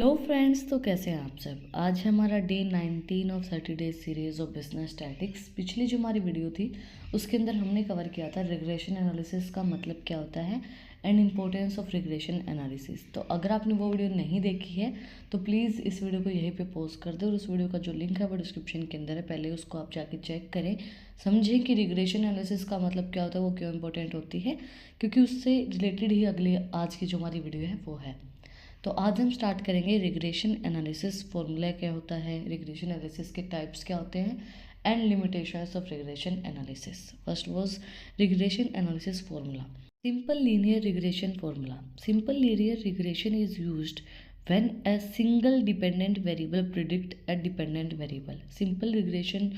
Hello friends, तो कैसे हैं आप सब। आज है हमारा day 19 of 30 days series of business statics. पिछली जो हमारी वीडियो थी उसके अंदर हमने कवर किया था रिग्रेशन एनालिसिस का मतलब क्या होता है and importance of regression analysis. तो अगर आपने वो वीडियो नहीं देखी है तो प्लीज़ इस वीडियो को यहीं पे पॉज कर दो और उस वीडियो का जो लिंक है वो डिस्क्रिप्शन के अंदर है, पहले उसको आप जाके चेक करें, समझें कि रिग्रेशन एनालिसिस का मतलब क्या होता है, वो क्यों इंपॉर्टेंट होती है, क्योंकि उससे रिलेटेड ही अगले आज की जो हमारी वीडियो है वो है। तो आज हम स्टार्ट करेंगे रिग्रेशन एनालिसिस। फॉर्मूला क्या होता है, रिग्रेशन एनालिसिस के टाइप्स क्या होते हैं and limitations of regression analysis. First was regression analysis formula. Simple linear regression formula. Simple linear regression is used when a single dependent variable predict a dependent variable. Simple regression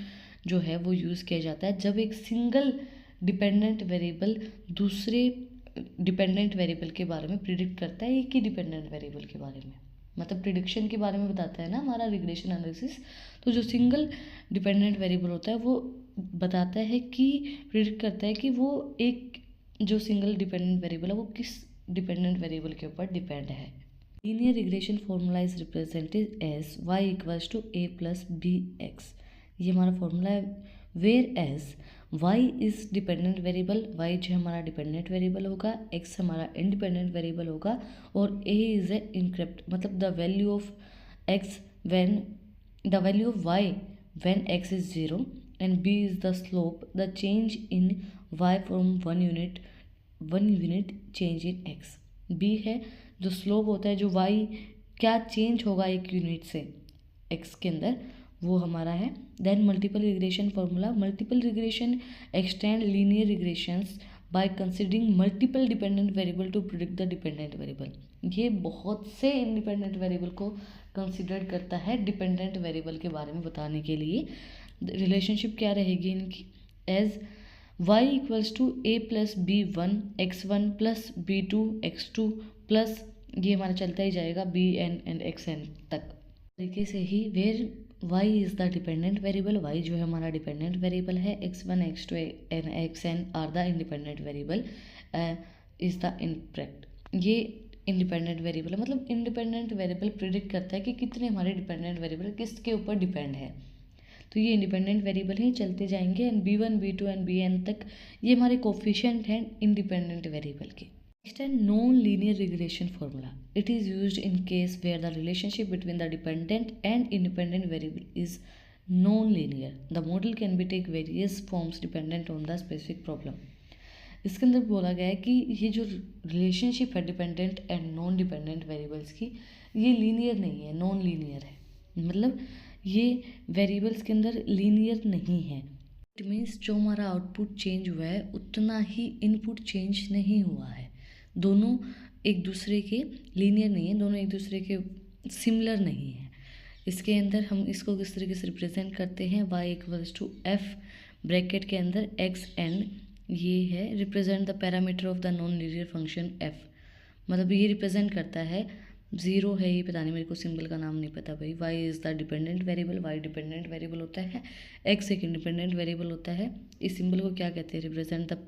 जो है वो use किया जाता है जब एक single dependent variable दूसरे dependent variable के बारे में प्रिडिक्ट करता है, एक ही डिपेंडेंट वेरिएबल के बारे में, मतलब प्रिडिक्शन के बारे में बताता है ना हमारा रिग्रेशन एनालिसिस। तो जो सिंगल डिपेंडेंट वेरिएबल होता है वो बताता है कि प्रिडिक्ट करता है कि वो एक जो सिंगल डिपेंडेंट वेरिएबल है वो किस डिपेंडेंट वेरिएबल के ऊपर डिपेंड है। Linear regression formula is represented as Y equals to A plus B X. ये हमारा फॉर्मूला है। Where as y is dependent variable, y जो हमारा डिपेंडेंट वेरिएबल होगा, x हमारा इंडिपेंडेंट वेरिएबल होगा और a इज ए इनक्रिप्ट, मतलब the value of x when the value of y when x is 0 and b is the slope the change in y from one unit change in x। b है जो slope होता है, जो y क्या change होगा एक unit से x के अंदर, वो हमारा है। Then multiple regression formula. Multiple regression extend linear regressions by considering multiple dependent variable to predict the dependent variable. ये बहुत से इंडिपेंडेंट वेरिएबल को कंसिडर करता है डिपेंडेंट वेरिएबल के बारे में बताने के लिए। रिलेशनशिप क्या रहेगी इनकी, as y equals to A plus b one x one plus b two x two plus, ये हमारा चलता ही जाएगा b n and x n तक। तरीके से ही where y is the dependent variable, y जो है हमारा डिपेंडेंट वेरिएबल है, x1 x2 and xn are the independent variable, is the intercept. ये इंडिपेंडेंट वेरिएबल है, मतलब इंडिपेंडेंट वेरिएबल प्रिडिक्ट करता है कि कितने हमारे डिपेंडेंट वेरिएबल किसके ऊपर डिपेंड है। तो ये इंडिपेंडेंट वेरिएबल ही चलते जाएंगे and b1 b2 and bn तक ये हमारे कोफिशिएंट हैं इंडिपेंडेंट वेरिएबल के। Next is non-linear regression formula. It is used in case where the relationship between the dependent and independent variable is non-linear. The model can be take various forms dependent on the specific problem. इसके अंदर बोला गया है कि ये जो relationship है dependent and non dependent variables की, ये लीनियर नहीं है, नॉन लीनियर है, मतलब ये वेरिएबल्स के अंदर लीनियर नहीं है। इट मीन्स जो हमारा आउटपुट चेंज हुआ है उतना ही इनपुट चेंज नहीं हुआ है। दोनों एक दूसरे के लीनियर नहीं है, दोनों एक दूसरे के सिमिलर नहीं है। इसके अंदर हम इसको किस तरीके से रिप्रेजेंट करते हैं, y equals to F bracket के अंदर x एंड ये है represent the parameter of the non linear function f, मतलब ये रिप्रेजेंट करता है, ज़ीरो है ये पता नहीं, मेरे को सिंबल का नाम नहीं पता भाई। y is the dependent variable, y dependent variable होता है, x एक इंडिपेंडेंट वेरिएबल होता है। इस सिंबल को क्या कहते हैं, रिप्रेजेंट द,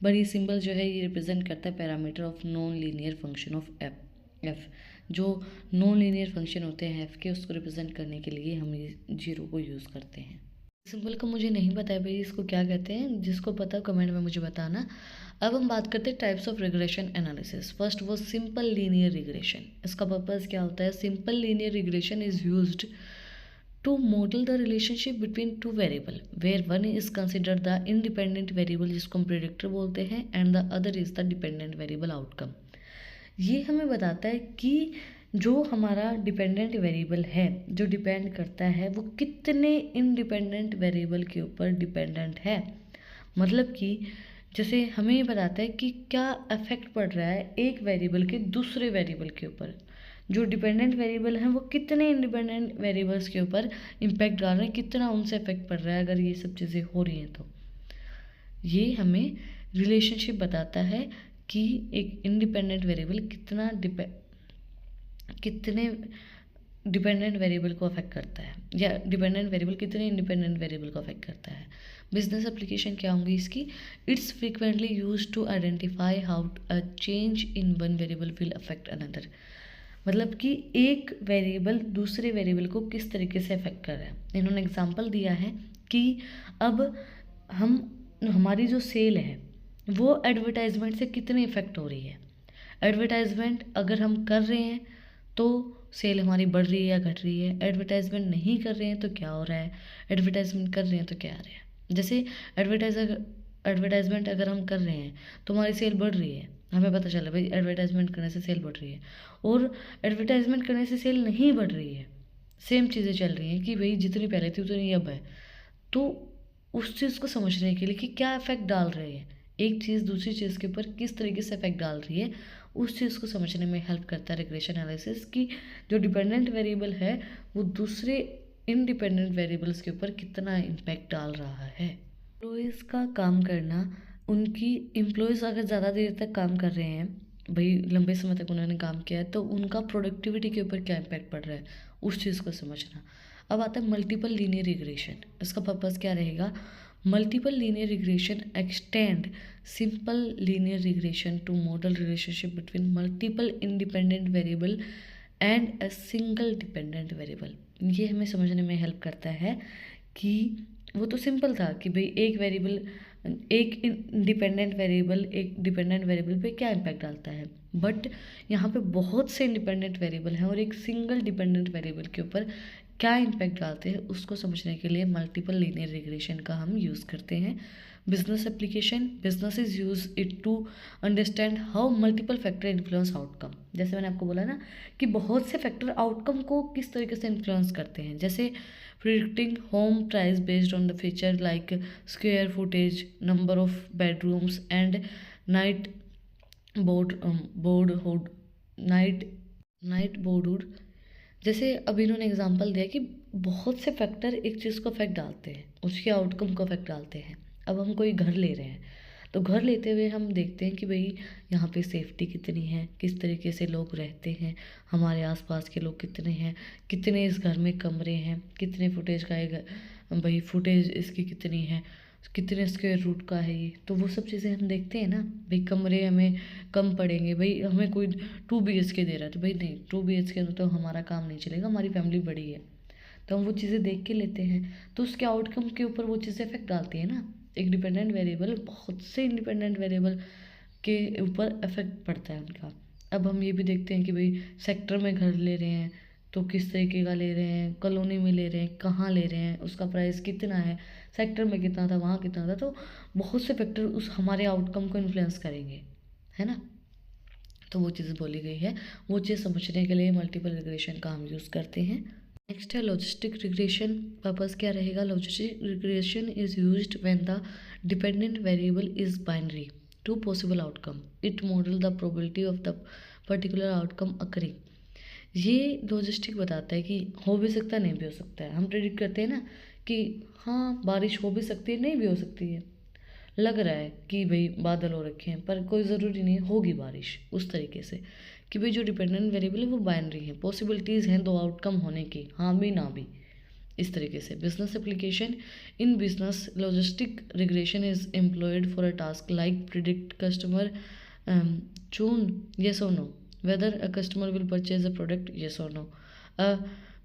बड़ी सिंबल जो है ये रिप्रेजेंट करता है parameter of non linear function of F. जो नॉन लीनियर फंक्शन होते हैं एफ के, उसको रिप्रेजेंट करने के लिए हम ये जीरो को यूज़ करते हैं। सिंबल को मुझे नहीं पता है भाई इसको क्या कहते हैं, जिसको पता कमेंट में मुझे बताना। अब हम बात करते हैं types of regression analysis. First वो सिंपल लीनियर रिग्रेशन। इसका पर्पज़ क्या होता है, simple linear regression is used to model the relationship between two variable where one is considered the independent variable जिसको हम predictor बोलते हैं and the other is the dependent variable outcome। ये हमें बताता है कि जो हमारा डिपेंडेंट वेरिएबल है, जो डिपेंड करता है, वो कितने इंडिपेंडेंट वेरिएबल के ऊपर डिपेंडेंट है। मतलब कि जैसे हमें ये बताता है कि क्या इफेक्ट पड़ रहा है एक वेरिएबल के दूसरे वेरिएबल के ऊपर, जो डिपेंडेंट वेरिएबल हैं वो कितने इंडिपेंडेंट वेरिएबल्स के ऊपर इम्पैक्ट डाल रहे हैं, कितना उनसे इफेक्ट पड़ रहा है अगर ये सब चीज़ें हो रही हैं। तो ये हमें रिलेशनशिप बताता है कि एक इंडिपेंडेंट वेरिएबल कितने डिपेंडेंट वेरिएबल को अफेक्ट करता है, या डिपेंडेंट वेरिएबल कितने इंडिपेंडेंट वेरिएबल को अफेक्ट करता है। बिजनेस एप्लीकेशन क्या होंगी इसकी, it's frequently use to identify how a change in one variable will affect another. मतलब कि एक वेरिएबल दूसरे वेरिएबल को किस तरीके से अफेक्ट कर रहा है। इन्होंने एग्जांपल दिया है कि अब हम हमारी जो सेल है वो एडवर्टाइजमेंट से कितनी इफेक्ट हो रही है। एडवर्टाइजमेंट अगर हम कर रहे हैं तो सेल हमारी बढ़ रही है या घट रही है, एडवर्टाइजमेंट नहीं कर रहे हैं तो क्या हो रहा है, एडवर्टाइजमेंट कर रहे हैं तो क्या आ रहा है। जैसे एडवर्टाइजमेंट अगर हम कर रहे हैं तो हमारी सेल बढ़ रही है, हमें पता चला भाई एडवर्टाइजमेंट करने से सेल बढ़ रही है। और एडवर्टाइजमेंट करने से सेल नहीं बढ़ रही है, सेम चीज़ें चल रही हैं कि भाई जितनी पहले थी उतनी अब है। तो उस चीज़ को समझने के लिए कि क्या इफेक्ट डाल रहे हैं, एक चीज़ दूसरी चीज़ के ऊपर किस तरीके से इफेक्ट डाल रही है, उस चीज़ को समझने में हेल्प करता है रिग्रेशन एनालिसिस कि जो डिपेंडेंट वेरिएबल है वो दूसरे इंडिपेंडेंट वेरिएबल्स के ऊपर कितना इम्पैक्ट डाल रहा है। एम्प्लॉयज़ का काम करना, उनकी एम्प्लॉयज़ अगर ज़्यादा देर तक काम कर रहे हैं, भाई लंबे समय तक उन्होंने काम किया है, तो उनका प्रोडक्टिविटी के ऊपर क्या इम्पैक्ट पड़ रहा है, उस चीज़ को समझना। अब आता है मल्टीपल लीनियर रिग्रेशन। इसका पर्पज़ क्या रहेगा, multiple linear regression extend simple linear regression to model relationship between multiple independent variable and a single dependent variable. ये हमें समझने में हेल्प करता है कि वो तो सिंपल था कि भाई एक इंडिपेंडेंट वेरिएबल एक डिपेंडेंट वेरिएबल पे क्या इम्पैक्ट डालता है, बट यहाँ पे बहुत से इंडिपेंडेंट वेरिएबल हैं और एक सिंगल डिपेंडेंट वेरिएबल के ऊपर क्या इम्पैक्ट डालते हैं उसको समझने के लिए मल्टीपल लीनियर रिग्रेशन का हम यूज़ करते हैं। Business application, business is use it to understand how multiple factor influence outcome. जैसे मैंने आपको बोला ना कि बहुत से फैक्टर आउटकम को किस तरीके से इन्फ्लुएंस करते हैं। जैसे predicting home price based on the feature like square footage, number of bedrooms and night boardhood neighbourhood. जैसे अभी इन्होंने एग्जांपल दिया कि बहुत से फैक्टर एक चीज़ को अफेक्ट डालते हैं, उसके आउटकम को अफेक्ट डालते हैं। अब हम कोई घर ले रहे हैं तो घर लेते हुए हम देखते हैं कि भाई यहाँ पे सेफ्टी कितनी है, किस तरीके से लोग रहते हैं, हमारे आसपास के लोग कितने हैं, कितने इस घर में कमरे हैं, कितने फुटेज का है भाई फुटेज इसकी कितनी है, कितने स्क्वायर रूट का है ये। तो वो सब चीज़ें हम देखते हैं ना, भाई कमरे हमें कम पड़ेंगे, भाई हमें कोई 2 BHK दे रहा है तो भाई नहीं 2 BHK में तो हमारा काम नहीं चलेगा, हमारी फैमिली बड़ी है, तो हम वो चीज़ें देख के लेते हैं। तो उसके आउटकम के ऊपर वो चीज़ें इफेक्ट डालती है ना। एक डिपेंडेंट वेरिएबल बहुत से इंडिपेंडेंट वेरिएबल के ऊपर इफेक्ट पड़ता है उनका। अब हम ये भी देखते हैं कि भाई सेक्टर में घर ले रहे हैं तो किस तरीके का ले रहे हैं, कॉलोनी में ले रहे हैं, कहाँ ले रहे हैं, उसका प्राइस कितना है, सेक्टर में कितना था, वहाँ कितना था। तो बहुत से फैक्टर उस हमारे आउटकम को इन्फ्लुएंस करेंगे, है ना। तो वो चीज़ बोली गई है, वो चीज़ समझने के लिए मल्टीपल रिग्रेशन का हम यूज़ करते हैं। नेक्स्ट है लॉजिस्टिक रिग्रेशन। पर्पज़ क्या रहेगा, logistic regression is used when the dependent variable is binary two possible outcome, it model the probability of the particular outcome occurring. ये लॉजिस्टिक बताता है कि हो भी सकता है नहीं भी हो सकता है। हम प्रेडिक्ट करते हैं ना कि हाँ बारिश हो भी सकती है नहीं भी हो सकती है, लग रहा है कि भाई बादल हो रखे हैं पर कोई ज़रूरी नहीं होगी बारिश। उस तरीके से कि भाई जो डिपेंडेंट वेरिएबल है वो बाइनरी है, पॉसिबिलिटीज़ हैं दो आउटकम होने की, हाँ भी ना भी। इस तरीके से business application, in business logistic regression is employed for a task like predict customer चून येस और no whether a customer will purchase a product, yes or no,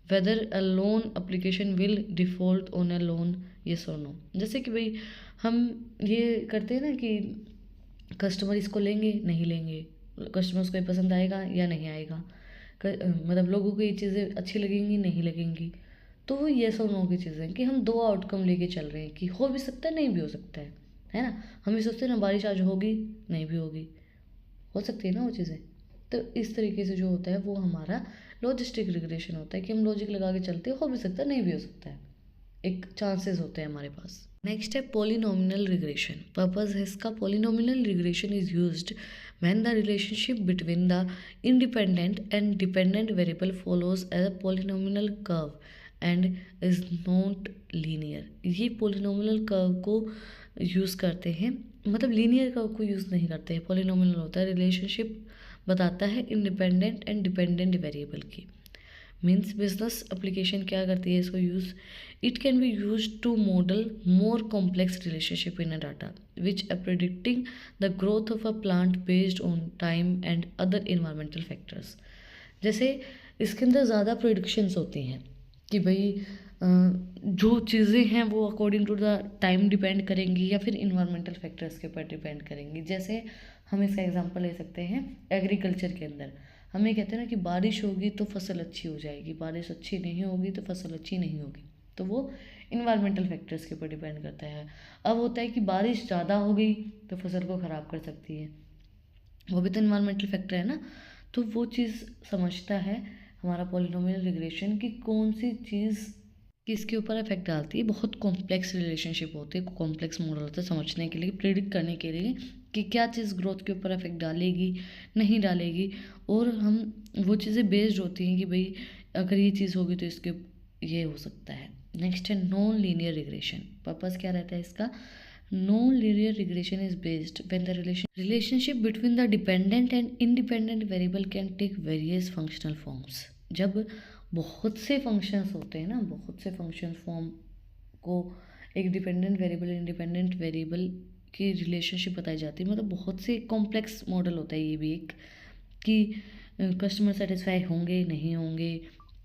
whether a loan application will default on a loan, yes or no। जैसे कि भाई हम ये करते हैं ना कि कस्टमर इसको लेंगे नहीं लेंगे, कस्टमर्स को ये पसंद आएगा या नहीं आएगा, मतलब लोगों को ये चीज़ें अच्छी लगेंगी नहीं लगेंगी। तो वो येस और नो की चीज़ें कि हम दो आउटकम लेके चल रहे हैं कि हो भी सकता है नहीं भी हो सकता है ना। हम ये सोचते हैं ना बारिश आज होगी नहीं भी होगी, हो सकती है ना वो चीज़ें। तो इस तरीके से जो होता है वो हमारा लॉजिस्टिक रिग्रेशन होता है कि हम लॉजिक लगा के चलते हैं, हो भी सकता है नहीं भी हो सकता है, एक चांसेस होते हैं हमारे पास। नेक्स्ट है पॉलिनोमिनल रिग्रेशन। पर्पज़ है इसका, polynomial regression is used when the relationship between the independent and dependent variable follows as a polynomial curve and is not linear. ये पॉलिनोमिनल कर्व को यूज़ करते हैं, मतलब लीनियर कर्व को यूज़ नहीं करते हैं। पॉलिनोमिनल होता है रिलेशनशिप बताता है इंडिपेंडेंट एंड डिपेंडेंट वेरिएबल की। मीन्स बिजनेस एप्लीकेशन क्या करती है इसको use, it can be use to model more complex relationship in a data which are predicting the growth of a plant based on time and other environmental factors. जैसे इसके अंदर ज़्यादा predictions होती हैं कि भाई जो चीज़ें हैं वो according to the time depend करेंगी या फिर इन्वायरमेंटल फैक्टर्स के ऊपर डिपेंड करेंगी। जैसे हम इसका एग्जांपल ले सकते हैं एग्रीकल्चर के अंदर। हमें कहते हैं ना कि बारिश होगी तो फसल अच्छी हो जाएगी, बारिश अच्छी नहीं होगी तो फसल अच्छी नहीं होगी। तो वो इन्वायरमेंटल फैक्टर्स के ऊपर डिपेंड करता है। अब होता है कि बारिश ज़्यादा हो गई तो फसल को ख़राब कर सकती है, वो भी तो इन्वायरमेंटल फैक्टर है ना। तो वो चीज़ समझता है हमारा पॉलिनोमियल रिग्रेशन कि कौन सी चीज़ किसके ऊपर इफेक्ट डालती है। बहुत कॉम्प्लेक्स रिलेशनशिप होती है, कॉम्प्लेक्स मॉडल होता है समझने के लिए, प्रिडिक्ट करने के लिए कि क्या चीज़ ग्रोथ के ऊपर इफेक्ट डालेगी नहीं डालेगी। और हम वो चीज़ें बेस्ड होती हैं कि भाई अगर ये चीज़ होगी तो इसके ये हो सकता है। नेक्स्ट है नॉन लीनियर रिग्रेशन। पर्पस क्या रहता है इसका? Non linear regression is based when the relationship between the dependent and independent variable can take various functional forms. जब बहुत से फंक्शंस होते हैं ना, बहुत से फंक्शन फॉर्म को एक डिपेंडेंट वेरिएबल इंडिपेंडेंट वेरिएबल की रिलेशनशिप बताई जाती है। मतलब बहुत से कॉम्प्लेक्स मॉडल होता है ये भी एक, कि कस्टमर सेटिस्फाई होंगे नहीं होंगे,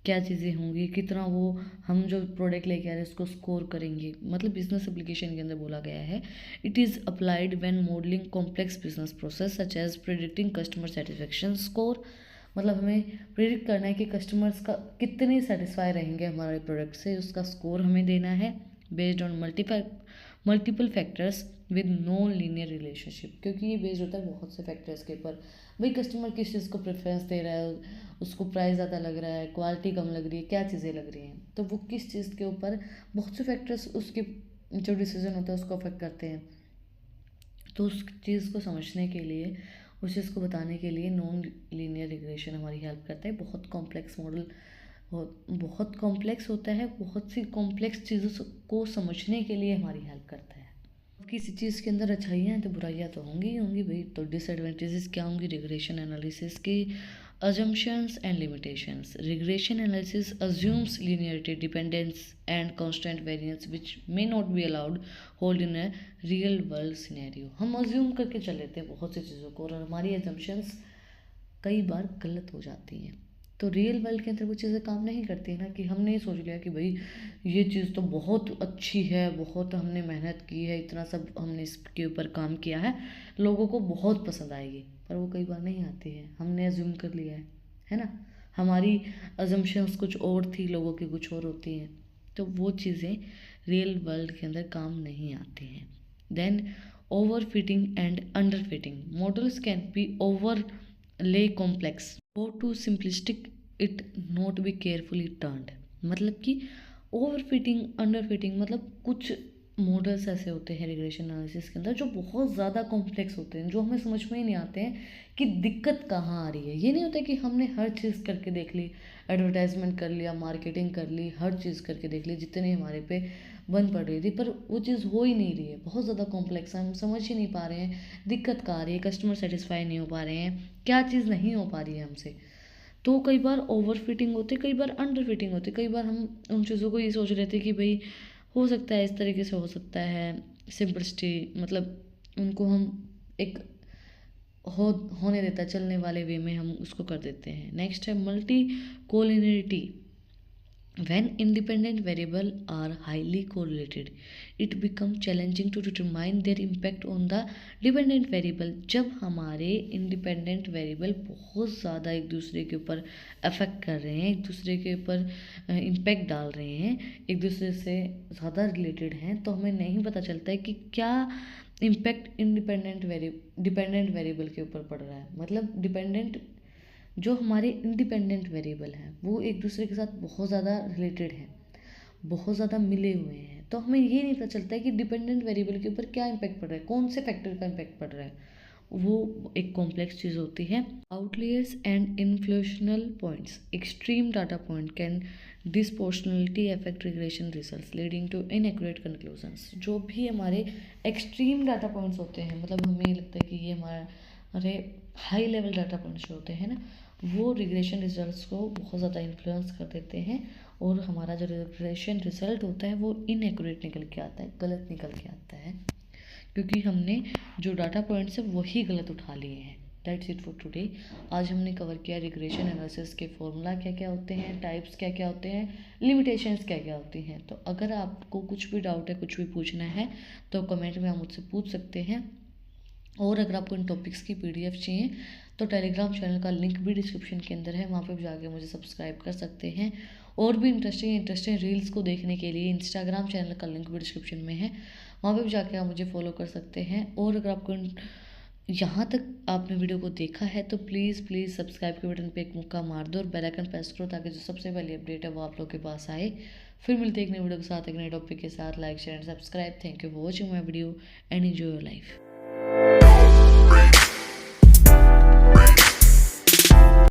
क्या चीज़ें होंगी, कितना वो हम जो प्रोडक्ट लेके आ रहे हैं उसको स्कोर करेंगे। मतलब बिजनेस एप्लीकेशन के अंदर बोला गया है it is applied when modelling complex business process such as predicting customer satisfaction score. मतलब हमें प्रेडिक्ट करना है कि कस्टमर्स का कितने सेटिस्फाई रहेंगे हमारे प्रोडक्ट से, उसका स्कोर हमें देना है based on multiple factors with no linear relationship. क्योंकि ये बेस्ड होता है बहुत से फैक्टर्स के ऊपर। भाई कस्टमर किस चीज़ को प्रेफरेंस दे रहा है, उसको प्राइस ज़्यादा लग रहा है, क्वालिटी कम लग रही है, क्या चीज़ें लग रही हैं, तो वो किस चीज़ के ऊपर बहुत से फैक्टर्स उसके जो डिसीजन होता है उसको अफेक्ट करते हैं। तो उस चीज़ को समझने के लिए, उस चीज़ को बताने के लिए नॉन लीनियर रिग्रेशन हमारी हेल्प करता है। बहुत कॉम्प्लेक्स मॉडल बहुत कॉम्प्लेक्स होता है, बहुत सी कॉम्प्लेक्स चीज़ों को समझने के लिए हमारी हेल्प करता है। किसी चीज़ के अंदर अच्छाइयाँ हैं तो बुराइयाँ तो होंगी ही होंगी भाई। तो डिसएडवांटेजेस क्या होंगी रिग्रेशन एनालिसिस की? assumptions and limitations. Regression analysis assumes linearity, dependence, and constant variance, which may not be allowed hold in a real world scenario. हम assume करके चल लेते हैं बहुत सी चीज़ों को, और हमारी assumptions कई बार गलत हो जाती हैं। तो रियल वर्ल्ड के अंदर वो चीज़ें काम नहीं करती है ना, कि हमने ये सोच लिया कि भाई ये चीज़ तो बहुत अच्छी है, बहुत हमने मेहनत की है, इतना सब हमने इसके ऊपर काम किया है, लोगों को बहुत पसंद आएगी, पर वो कई बार नहीं आती है। हमने अज्यूम कर लिया है ना। हमारी अजम्पशंस कुछ और थी, लोगों की कुछ और होती हैं। तो वो चीज़ें रियल वर्ल्ड के अंदर काम नहीं आती हैं। Then overfitting and underfitting. Models can be overly complex or too simplistic it not be carefully turned। मतलब कि ओवर फिटिंग अंडर फिटिंग, मतलब कुछ मॉडल्स ऐसे होते हैं रिग्रेशन एनालिसिस के अंदर जो बहुत ज़्यादा कॉम्प्लेक्स होते हैं, जो हमें समझ में ही नहीं आते हैं कि दिक्कत कहाँ आ रही है। ये नहीं होता कि हमने हर चीज़ करके देख ली, एडवर्टाइजमेंट कर लिया, मार्केटिंग कर ली, हर चीज़ करके देख ली जितनी हमारे पे बन पड़ रही थी, पर वो चीज़ हो ही नहीं रही है, बहुत ज़्यादा कॉम्प्लेक्स है, हम समझ ही नहीं पा रहे हैं दिक्कत कहाँ आ रही है, कस्टमर सेटिस्फाई नहीं हो पा रहे हैं, क्या चीज़ नहीं हो पा रही है हमसे। तो कई बार ओवर फिटिंग होती, कई बार अंडर फिटिंग होती, कई बार हम उन चीज़ों को ये सोच रहे थे कि भाई हो सकता है इस तरीके से हो सकता है, सिंपलिसिटी, मतलब उनको हम एक होने देता चलने वाले वे में हम उसको कर देते हैं। नेक्स्ट है multi कोलिनिटी। When independent variables are highly correlated, it becomes challenging to determine their impact on the dependent variable। जब हमारे independent variable बहुत ज़्यादा एक दूसरे के ऊपर अफेक्ट कर रहे हैं, एक दूसरे के ऊपर इम्पैक्ट डाल रहे हैं, एक दूसरे से ज़्यादा रिलेटेड हैं, तो हमें नहीं पता चलता है कि क्या इम्पैक्ट डिपेंडेंट वेरिएबल के ऊपर पड़ रहा है। मतलब डिपेंडेंट जो हमारे इंडिपेंडेंट वेरिएबल हैं वो एक दूसरे के साथ बहुत ज़्यादा रिलेटेड हैं, बहुत ज़्यादा मिले हुए हैं, तो हमें ये नहीं पता चलता है कि डिपेंडेंट वेरिएबल के ऊपर क्या इम्पैक्ट पड़ रहा है, कौन से फैक्टर का इम्पैक्ट पड़ रहा है। वो एक कॉम्प्लेक्स चीज़ होती है। Outliers and influential points. Extreme data point can disproportionately affect regression results leading to inaccurate conclusions. जो भी हमारे एक्सट्रीम डाटा पॉइंट्स होते हैं, मतलब हमें लगता है कि ये हमारे हाई लेवल डाटा पॉइंट्स जो होते हैं ना, वो रिग्रेशन रिजल्ट्स को बहुत ज़्यादा इन्फ्लुएंस कर देते हैं, और हमारा जो रिग्रेशन रिजल्ट होता है वो इनएक्यूरेट निकल के आता है, गलत निकल के आता है, क्योंकि हमने जो डाटा पॉइंट्स है वही गलत उठा लिए हैं। That's it for today. आज हमने कवर किया रिग्रेशन एनालिसिस के फॉर्मूला क्या क्या होते हैं, टाइप्स क्या क्या होते हैं, लिमिटेशंस क्या क्या होती हैं। तो अगर आपको कुछ भी डाउट है, कुछ भी पूछना है तो कमेंट में आप मुझसे पूछ सकते हैं। और अगर आपको इन टॉपिक्स की PDF चाहिए तो टेलीग्राम चैनल का लिंक भी डिस्क्रिप्शन के अंदर है, वहाँ पे भी जाके मुझे सब्सक्राइब कर सकते हैं। और भी इंटरेस्टिंग रील्स को देखने के लिए इंस्टाग्राम चैनल का लिंक भी डिस्क्रिप्शन में है, वहाँ पे भी जाके आप मुझे फॉलो कर सकते हैं। और अगर आपको यहाँ तक आपने वीडियो को देखा है तो प्लीज़ सब्सक्राइब के बटन पे एक मुक्का मार दो और बेल आइकन प्रेस करो, ताकि जो सबसे पहली अपडेट है वो आप लोग के पास आए। फिर मिलते हैं एक नई वीडियो के साथ, एक नए टॉपिक के साथ। Like share and subscribe. Thank you for watching my video and enjoy your life.